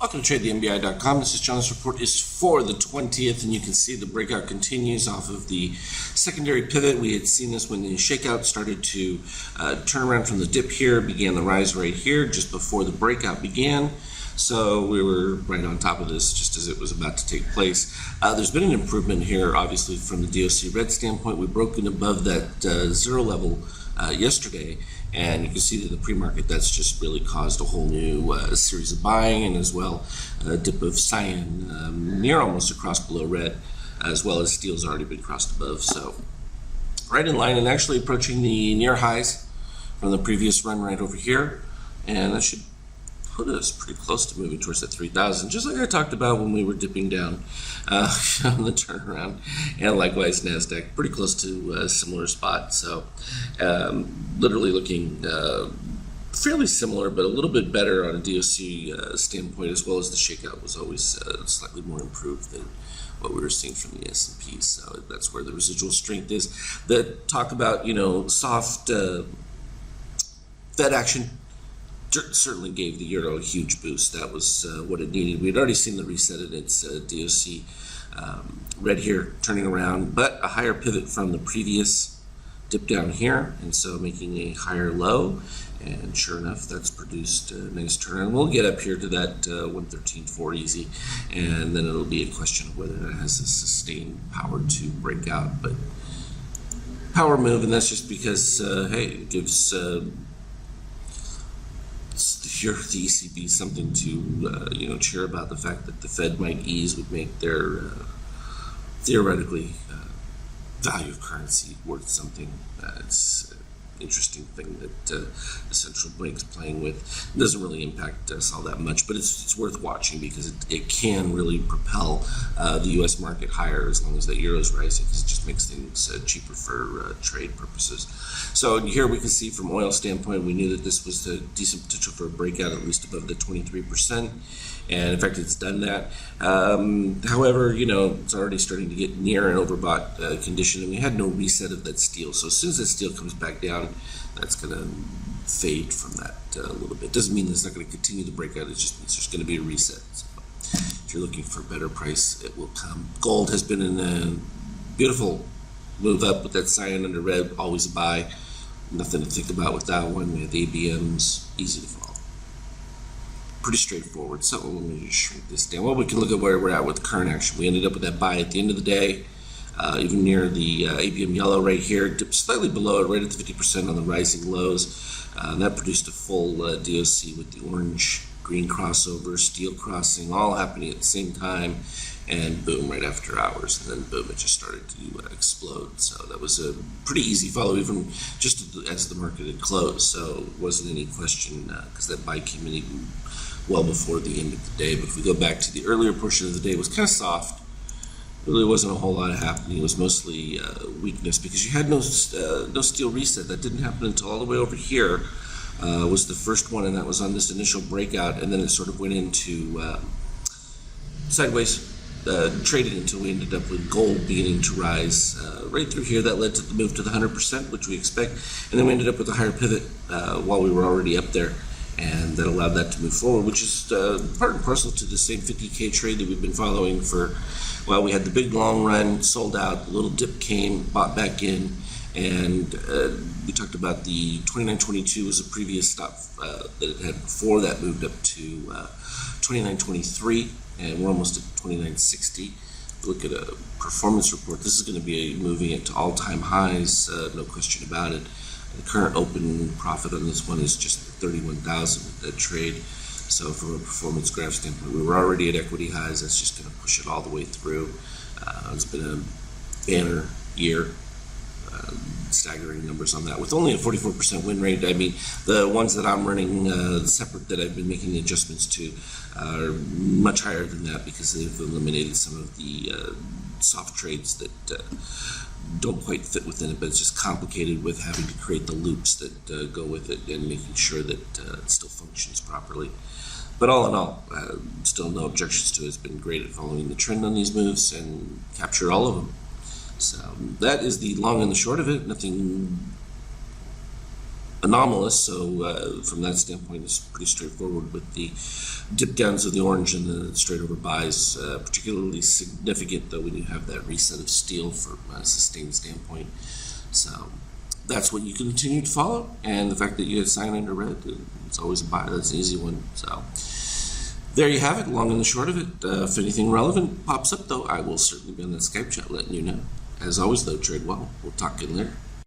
Welcome to TradeTheMBI.com. This is John. This report is for the 20th, and you can see the breakout continues off of the secondary pivot. We had seen this when the shakeout started to turn around from the dip here, began the rise right here just before the breakout began. So we were right on top of this just as it was about to take place. There's been an improvement here, obviously, from the DOC red standpoint. We've broken above that zero level yesterday, and you can see that the pre-market, that's just really caused a whole new series of buying, and as well a dip of cyan near almost across below red, as well as steel's already been crossed above. So right in line and actually approaching the near highs from the previous run right over here, and that should put us pretty close to moving towards that 3,000, just like I talked about when we were dipping down on the turnaround, and likewise NASDAQ, pretty close to a similar spot. So literally looking fairly similar, but a little bit better on a DOC standpoint, as well as the shakeout was always slightly more improved than what we were seeing from the S&P. So that's where the residual strength is. The talk about, soft Fed action certainly gave the euro a huge boost. That was what it needed. We had already seen the reset in its DOC red here turning around, but a higher pivot from the previous dip down here, and so making a higher low, and sure enough that's produced a nice turnaround. We'll get up here to that 113.4 easy, and then it'll be a question of whether that has a sustained power to break out. But power move, and that's just because hey, it gives the ECB something to cheer about. The fact that the Fed might ease would make their theoretically value of currency worth something. It's an interesting thing that the central bank's playing with. It doesn't really impact us all that much, but it's worth watching because it can really propel the U.S. market higher as long as the euro's rising, because it just makes things cheaper for trade purposes. So here we can see from oil standpoint, we knew that this was a decent potential for a breakout, at least above the 23%. And in fact, it's done that. However, it's already starting to get near an overbought condition, and we had no reset of that steel. So as soon as that steel comes back down, that's going to fade from that a little bit. Doesn't mean it's not going to continue to break out. It just means there's going to be a reset. So if you're looking for a better price, it will come. Gold has been in a beautiful move up with that cyan under red, always a buy. Nothing to think about with that one. We have ABMs, easy to follow. Pretty straightforward. So let me just shrink this down. Well, we can look at where we're at with current action. We ended up with that buy at the end of the day, even near the ABM yellow right here, dipped slightly below it, right at the 50% on the rising lows. That produced a full DOC with the orange-green crossover, steel crossing, all happening at the same time, and boom, right after hours, and then boom, it just started to explode. So that was a pretty easy follow, even just as the market had closed. So it wasn't any question, because that buy came in even well before the end of the day. But if we go back to the earlier portion of the day, it was kind of soft. Really wasn't a whole lot happening. It was mostly weakness because you had no steel reset. That didn't happen until all the way over here. Was the first one, and that was on this initial breakout, and then it sort of went into sideways trading until we ended up with gold beginning to rise right through here. That led to the move to the 100%, which we expect, and then we ended up with a higher pivot while we were already up there, and that allowed that to move forward, which is part and parcel to the same 50K trade that we've been following for, well, we had the big long run, sold out, the little dip came, bought back in, and we talked about the 29.22 was a previous stop that it had before that moved up to 29.23, and we're almost at 29.60. Look at a performance report. This is going to be moving it to all-time highs, no question about it. The current open profit on this one is just 31,000 with that trade. So from a performance graph standpoint, we were already at equity highs. That's just going to push it all the way through. It's been a banner year. Staggering numbers on that with only a 44% win rate. I mean, the ones that I'm running separate that I've been making the adjustments to are much higher than that because they've eliminated some of the soft trades that don't quite fit within it, but it's just complicated with having to create the loops that go with it and making sure that it still functions properly. But all in all, still no objections to it. It's been great at following the trend on these moves and capture all of them. So that is the long and the short of it. Nothing anomalous. So from that standpoint, it's pretty straightforward with the dip downs of the orange and the straight over buys, particularly significant though when you have that reset of steel from a sustained standpoint. So that's what you continue to follow, and the fact that you had sign under red, it's always a buy. That's an easy one. So there you have it, long and the short of it. If anything relevant pops up, though, I will certainly be on that Skype chat letting you know. As always, though, trade well. We'll talk in there.